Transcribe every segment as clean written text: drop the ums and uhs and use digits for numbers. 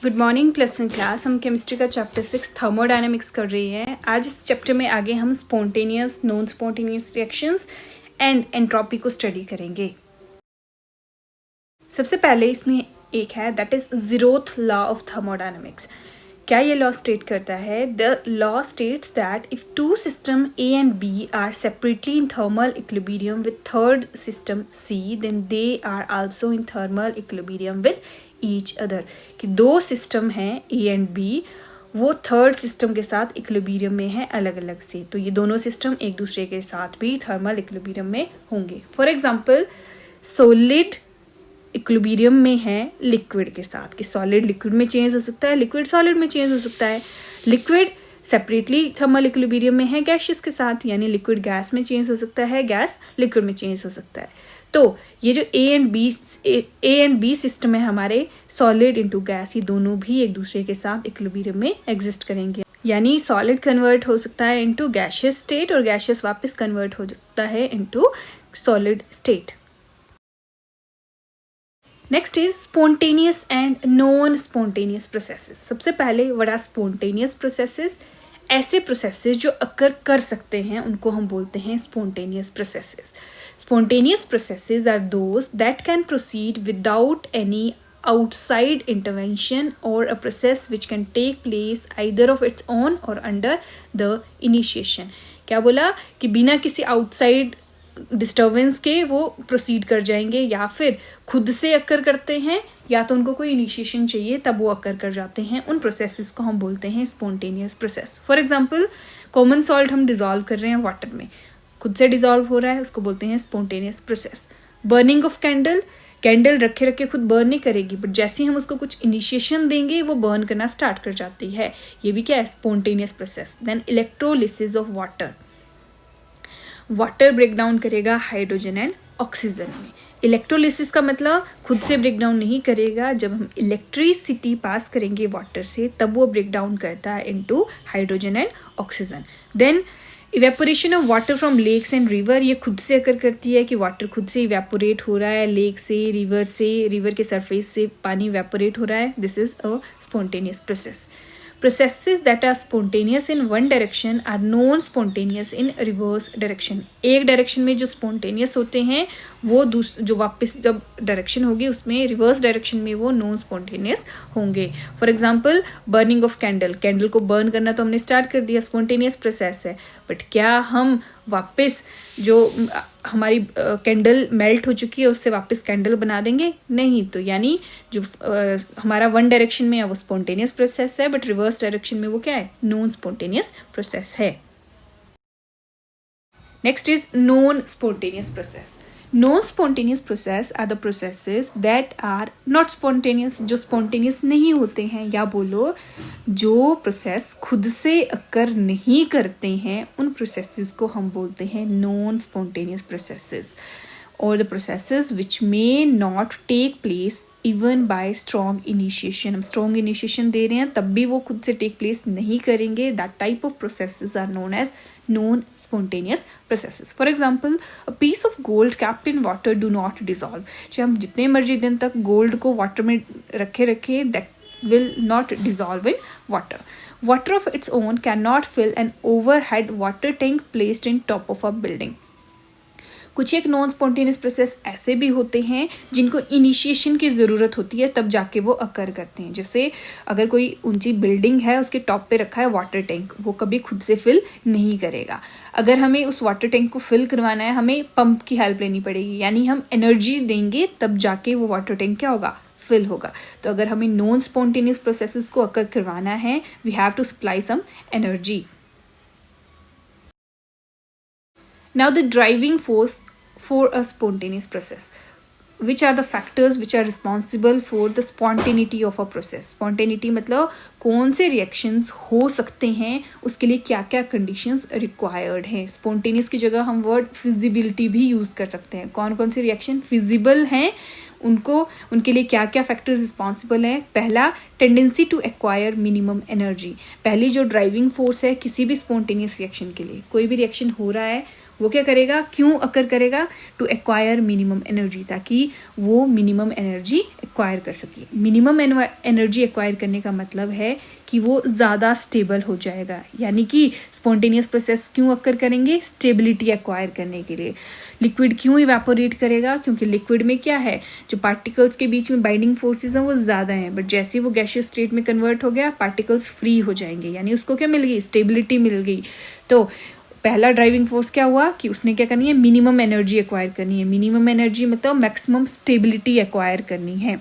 Good morning plus in class. हम chemistry का chapter 6 thermodynamics कर रहे हैं। आज इस चैप्टर में आगे हम spontaneous, non spontaneous reactions and entropy को स्टडी करेंगे। सबसे पहले इसमें एक है that is zeroth law of thermodynamics. क्या ये लॉ स्टेट करता है? The law states that if two system A and B are separately in thermal equilibrium with third system C, then they are also in thermal equilibrium with each other. कि दो system हैं ए and B, वो third system के साथ equilibrium में है अलग अलग से, तो ये दोनों सिस्टम एक दूसरे के साथ भी थर्मल इक्विलिब्रियम में होंगे। फॉर एग्जांपल सॉलिड इक्विलिब्रियम में है लिक्विड के साथ, कि सॉलिड लिक्विड में चेंज हो सकता है, लिक्विड सॉलिड में चेंज हो सकता है। लिक्विड सेपरेटली थर्मल इक्विलिब्रियम में है गैसेस के साथ, यानी लिक्विड गैस में चेंज हो सकता है, गैस लिक्विड में चेंज हो सकता है। तो ये जो ए एंड बी सिस्टम है हमारे, सॉलिड इनटू गैस, ये दोनों भी एक दूसरे के साथ इक्विलिब्रियम में एग्जिस्ट करेंगे। यानी सॉलिड कन्वर्ट हो सकता है इनटू गैसियस स्टेट और गैसियस वापस कन्वर्ट हो सकता है into solid state. Next is spontaneous and non spontaneous processes. सबसे पहले व्हाट आर स्पॉन्टेनियस प्रोसेसेस? ऐसे प्रोसेसेस जो अकर कर सकते हैं उनको हम बोलते हैं spontaneous processes. Spontaneous processes are those that can proceed without any outside intervention, or a process which can take place either of its own or under the initiation. क्या बोला कि बिना किसी आउटसाइड डिस्टर्बेंस के वो प्रोसीड कर जाएंगे, या फिर खुद से अकर करते हैं, या तो उनको कोई इनिशिएशन चाहिए तब वो अकर कर जाते हैं। उन प्रोसेसेस को हम बोलते हैं spontaneous process. For example common salt हम डिजॉल्व कर रहे हैं वाटर में, खुद से डिजॉल्व हो रहा है, उसको बोलते हैं spontaneous process. Burning of candle रखे रखे खुद बर्न नहीं करेगी, बट जैसे ही हम उसको कुछ इनिशिएशन देंगे वो बर्न करना स्टार्ट कर जाती है, ये भी क्या है? Spontaneous process. Then electrolysis of water break down करेगा हाइड्रोजन एंड ऑक्सीजन में। इलेक्ट्रोलिसिस का मतलब खुद से ब्रेक डाउन नहीं करेगा, जब हम इलेक्ट्रिसिटी पास करेंगे वाटर से तब वो ब्रेक डाउन करता है into hydrogen and oxygen. Then evaporation of water from lakes and river, ये खुद से अकर करती है कि वाटर खुद से इवेपोरेट हो रहा है, लेक से, रिवर के सरफेस से पानी इवेपोरेट हो रहा है। This is a spontaneous process. Processes that are spontaneous in one direction are non-spontaneous in reverse direction. एक डायरेक्शन में जो स्पॉन्टेनियस होते हैं वो जो वापस जब डायरेक्शन होगी उसमें रिवर्स डायरेक्शन में वो नॉन स्पॉन्टेनियस होंगे। For example burning of candle को बर्न करना तो हमने स्टार्ट कर दिया, स्पॉन्टेनियस प्रोसेस है, बट क्या हम वापस जो हमारी कैंडल मेल्ट हो चुकी है उससे वापस कैंडल बना देंगे? नहीं। तो यानी जो हमारा वन डायरेक्शन में है वो स्पॉन्टेनियस प्रोसेस है, बट रिवर्स डायरेक्शन में वो क्या है? नॉन स्पॉन्टेनियस प्रोसेस है। Next is non spontaneous process. Non spontaneous process are the processes that are not spontaneous, जो स्पॉन्टेनियस नहीं होते हैं, या बोलो जो प्रोसेस खुद से अकर नहीं करते हैं, उन प्रोसेसेस को हम बोलते हैं नॉन स्पॉन्टेनियस प्रोसेसेस। और the processes which may not take place even by strong initiation. हम स्ट्रॉन्ग इनिशिएशन दे रहे हैं तब भी वो खुद से टेक प्लेस नहीं करेंगे। That type of processes are known as non spontaneous processes. For example a piece of gold kept in water do not dissolve. चाहे हम जितने मर्जी दिन तक गोल्ड को वाटर में रखे that will not dissolve in water. Water of its own cannot fill an overhead water tank placed in top of a building. कुछ एक नॉन स्पॉन्टेनियस प्रोसेस ऐसे भी होते हैं जिनको इनिशिएशन की ज़रूरत होती है तब जाके वो अकर करते हैं। जैसे अगर कोई ऊंची बिल्डिंग है, उसके टॉप पे रखा है वाटर टैंक, वो कभी खुद से फिल नहीं करेगा। अगर हमें उस वाटर टैंक को फिल करवाना है, हमें पंप की हेल्प लेनी पड़ेगी, यानी हम एनर्जी देंगे तब जाके वो वाटर टैंक क्या होगा? फिल होगा। तो अगर हमें नॉन स्पॉन्टेनियस प्रोसेसेस को अकर करवाना है, we have to supply some energy. Now the driving force for a spontaneous process. Which are the factors which are responsible for the spontaneity of a process? Spontaneity मतलब कौन से reactions हो सकते हैं, उसके लिए क्या क्या conditions required हैं। Spontaneous की जगह हम word feasibility भी use कर सकते हैं। कौन कौन सी reaction feasible हैं, उनके लिए क्या क्या फैक्टर्स रिस्पॉन्सिबल हैं। पहला, tendency to acquire minimum energy. पहली जो ड्राइविंग फोर्स है किसी भी स्पॉन्टेनियस रिएक्शन के लिए, कोई भी रिएक्शन हो रहा है वो क्या करेगा, क्यों अकर करेगा? टू एक्वायर मिनिमम एनर्जी, ताकि वो मिनिमम एनर्जी एक्वायर कर सके। मिनिमम एनर्जी एक्वायर करने का मतलब है कि वो ज़्यादा स्टेबल हो जाएगा, यानी कि स्पॉन्टेनियस प्रोसेस क्यों अक्कर करेंगे? स्टेबिलिटी एक्वायर करने के लिए। लिक्विड क्यों इवेपोरेट करेगा? क्योंकि लिक्विड में क्या है, जो पार्टिकल्स के बीच में बाइंडिंग फोर्सेस हैं वो ज़्यादा हैं, बट जैसे वो गैसियस स्टेट में कन्वर्ट हो गया पार्टिकल्स फ्री हो जाएंगे, यानी उसको क्या मिल गई? स्टेबिलिटी मिल गई। तो पहला ड्राइविंग फोर्स क्या हुआ कि उसने क्या करनी है? मिनिमम एनर्जी एक्वायर करनी है। मिनिमम एनर्जी मतलब मैक्सिमम स्टेबिलिटी एक्वायर करनी है।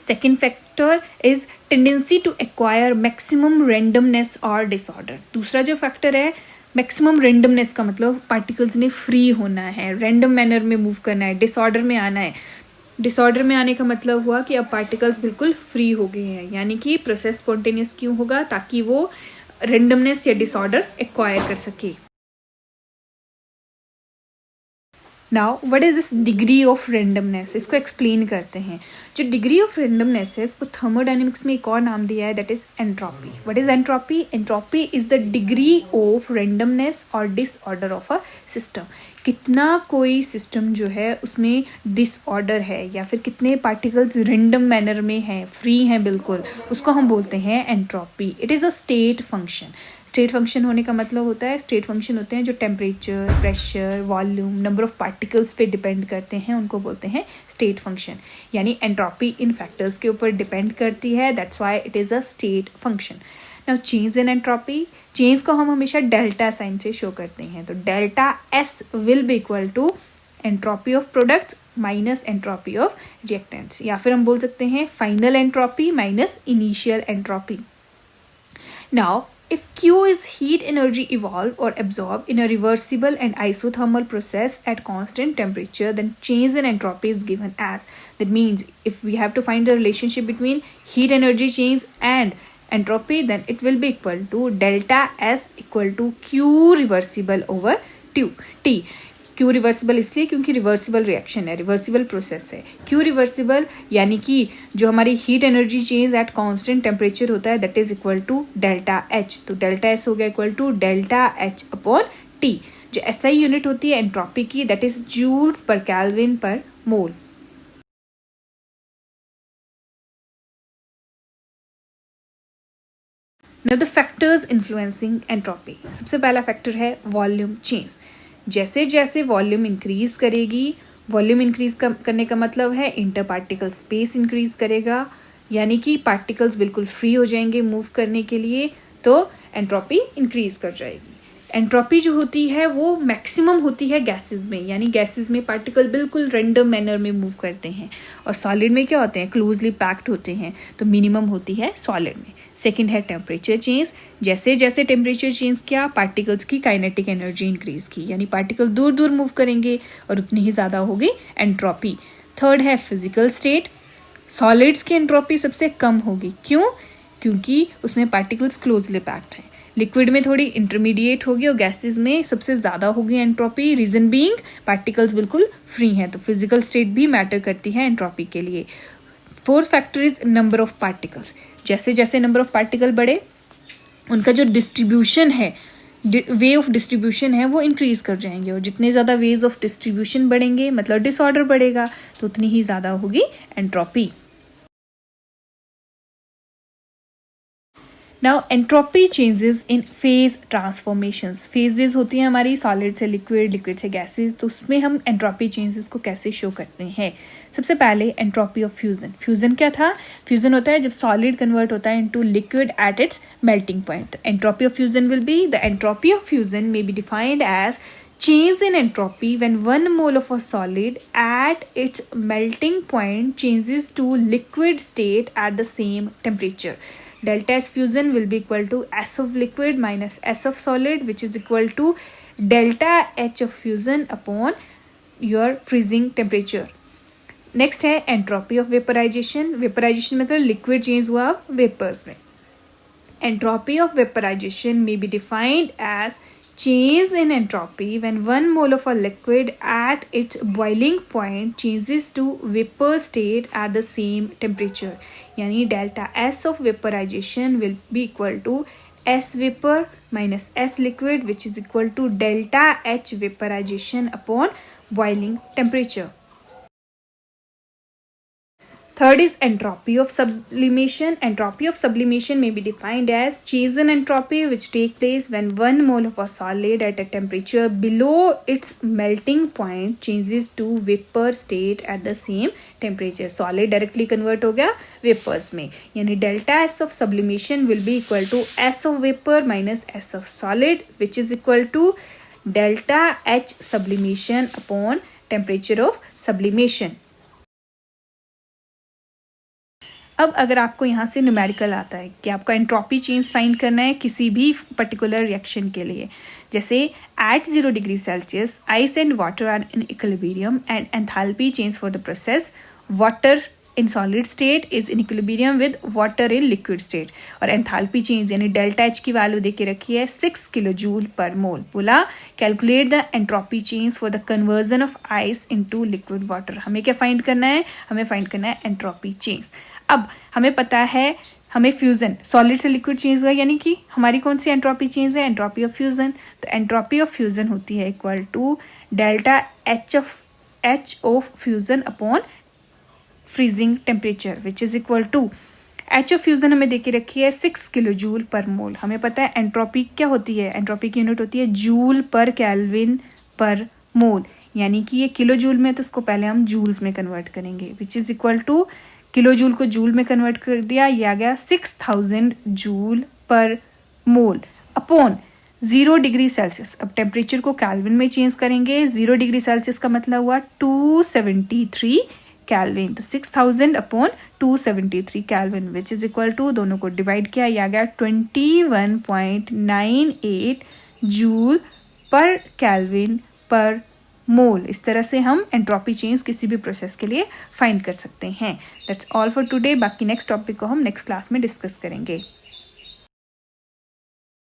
Second factor is tendency to acquire maximum randomness और डिसऑर्डर। दूसरा जो फैक्टर है मैक्सिमम रेंडमनेस का मतलब पार्टिकल्स ने फ्री होना है, रैंडम मैनर में मूव करना है, डिसऑर्डर में आना है। डिसऑर्डर में आने का मतलब हुआ कि अब पार्टिकल्स बिल्कुल फ्री हो गए हैं, यानी कि प्रोसेस स्पॉन्टेनियस क्यों होगा? ताकि वो रेंडमनेस या डिसऑर्डर एक्वायर कर सके। Now what is this degree of randomness? इसको एक्सप्लेन करते हैं। जो डिग्री ऑफ रेंडमनेस है इसको थर्मोडायनेमिक्स में एक और नाम दिया है, that is entropy. What is entropy? Entropy is the degree of randomness और डिसऑर्डर ऑफ अ सिस्टम। कितना कोई सिस्टम जो है उसमें डिसऑर्डर है या फिर कितने पार्टिकल्स रेंडम मैनर में हैं, फ्री हैं बिल्कुल, उसको हम बोलते हैं entropy. It is a state function. State function होने का मतलब होता है, स्टेट फंक्शन होते हैं जो temperature, pressure, volume, number of particles पे डिपेंड करते हैं, उनको बोलते हैं स्टेट फंक्शन। यानी एंट्रोपी इन फैक्टर्स के ऊपर डिपेंड करती है, that's why it is a state function. Now change in entropy, change को हम हमेशा डेल्टा साइन से शो करते हैं, तो delta S will be equal to entropy of products minus entropy of reactants, या फिर हम बोल सकते हैं final entropy minus initial entropy. Now if Q is heat energy evolved or absorbed in a reversible and isothermal process at constant temperature, then change in entropy is given as. That means if we have to find the relationship between heat energy change and entropy, then it will be equal to delta S equal to Q reversible over T. Q reversible इसलिए क्योंकि reversible reaction है, reversible process है। Q reversible यानी कि जो हमारी heat energy change at constant temperature होता है that is equal to delta H. तो डेल्टा एस हो गया equal to delta H upon T. जो एसआई यूनिट होती है एंट्रोपी की that is joules per kelvin per mole. Now the factors influencing entropy. सबसे पहला फैक्टर है वॉल्यूम चेंज। जैसे जैसे वॉल्यूम इंक्रीज करेगी, वॉल्यूम इंक्रीज करने का मतलब है इंटर पार्टिकल स्पेस इंक्रीज करेगा, यानी कि पार्टिकल्स बिल्कुल फ्री हो जाएंगे मूव करने के लिए, तो एंट्रोपी इंक्रीज कर जाएगी। एंट्रोपी जो होती है वो मैक्सिमम होती है गैसेस में, यानी गैसेस में पार्टिकल बिल्कुल रैंडम मैनर में मूव करते हैं, और सॉलिड में क्या होते हैं? क्लोजली पैक्ड होते हैं, तो मिनिमम होती है सॉलिड में। सेकंड है टेम्परेचर चेंज। जैसे जैसे टेम्परेचर चेंज किया पार्टिकल्स की काइनेटिक एनर्जी इंक्रीज की, यानी पार्टिकल दूर दूर मूव करेंगे और उतनी ही ज़्यादा होगी एंट्रोपी। थर्ड है फिजिकल स्टेट। सॉलिड्स की एंट्रोपी सबसे कम होगी, क्यों? क्योंकि उसमें पार्टिकल्स क्लोजली पैक्ड हैं। लिक्विड में थोड़ी इंटरमीडिएट होगी और गैसेस में सबसे ज़्यादा होगी एंट्रोपी, रीजन बीइंग पार्टिकल्स बिल्कुल फ्री हैं, तो फिजिकल स्टेट भी मैटर करती है एंट्रोपी के लिए। Fourth factor is number of particles. जैसे जैसे नंबर ऑफ पार्टिकल बढ़े उनका जो डिस्ट्रीब्यूशन है, वे ऑफ डिस्ट्रीब्यूशन है वो इंक्रीज कर जाएंगे, और जितने ज़्यादा वेज ऑफ डिस्ट्रीब्यूशन बढ़ेंगे मतलब डिसऑर्डर बढ़ेगा, तो उतनी ही ज़्यादा होगी entropy. Now entropy changes in phase transformations. Phases होती हैं हमारी सॉलिड से लिक्विड, लिक्विड से गैसेस, तो उसमें हम एंट्रोपी चेंजेस को कैसे शो करते हैं? सबसे पहले एंट्रोपी ऑफ फ्यूजन। फ्यूजन क्या था? फ्यूजन होता है जब सॉलिड कन्वर्ट होता है into liquid at its melting point. Entropy of fusion will be the entropy of fusion may be defined as change in entropy when 1 mole of a solid at its melting point changes to liquid state at the same temperature. Delta S fusion will be equal to S of liquid minus S of solid, which is equal to delta H of fusion upon your freezing temperature. Next है entropy of vaporization. Vaporization मतलब liquid change हुआ vapours में। Entropy of vaporization may be defined as change in entropy when 1 mole of a liquid at its boiling point changes to vapor state at the same temperature. यानी delta S of vaporization will be equal to S vapor minus S liquid, which is equal to delta H vaporization upon boiling temperature. Third is entropy of sublimation. Entropy of sublimation may be defined as change in entropy which take place when 1 mole of a solid at a temperature below its melting point changes to vapor state at the same temperature. Solid directly convert हो गया vapors में, यानी delta S of sublimation will be equal to S of vapor minus S of solid which is equal to delta H sublimation upon temperature of sublimation. अब अगर आपको यहाँ से numerical आता है कि आपका एंट्रोपी चेंज फाइंड करना है किसी भी पर्टिकुलर रिएक्शन के लिए, जैसे at 0 degree Celsius ice and water are in equilibrium and enthalpy change for the process water in solid state is in equilibrium with water in liquid state, और enthalpy change यानी delta H की value दे के रखी है 6 kilo joule per mole. बोला calculate the entropy change for the conversion of ice into liquid water. हमें क्या फाइंड करना है, हमें फाइंड करना है एंट्रोपी चेंज. अब हमें पता है हमें फ्यूजन सॉलिड से लिक्विड चेंज हुआ, यानी कि हमारी कौन सी एंट्रोपी चेंज है, एंट्रोपी ऑफ फ्यूजन. तो एंट्रोपी ऑफ फ्यूजन होती है equal to delta H of fusion upon freezing temperature which is equal to H of fusion हमें देके रखी है 6 किलो जूल पर मोल. हमें पता है एंट्रोपी क्या होती है, एंट्रोपी की यूनिट होती है जूल पर केल्विन पर मोल, यानी कि ये किलो जूल में तो उसको पहले हम जूल्स में कन्वर्ट करेंगे विच is equal two kilo joule को जूल में कन्वर्ट कर दिया, ये आ गया 6000 joule per mole upon 0 degree Celsius. अब टेम्परेचर को केल्विन में चेंज करेंगे. 0 डिग्री सेल्सियस का मतलब हुआ 273 केल्विन, तो 6000 upon 273 kelvin which is equal to, दोनों को डिवाइड किया, ये आ गया 21.98 जूल पर केल्विन पर मोल. इस तरह से हम एंट्रोपी चेंज किसी भी प्रोसेस के लिए फाइंड कर सकते हैं. That's all for today. बाकी नेक्स्ट टॉपिक को हम नेक्स्ट क्लास में डिस्कस करेंगे.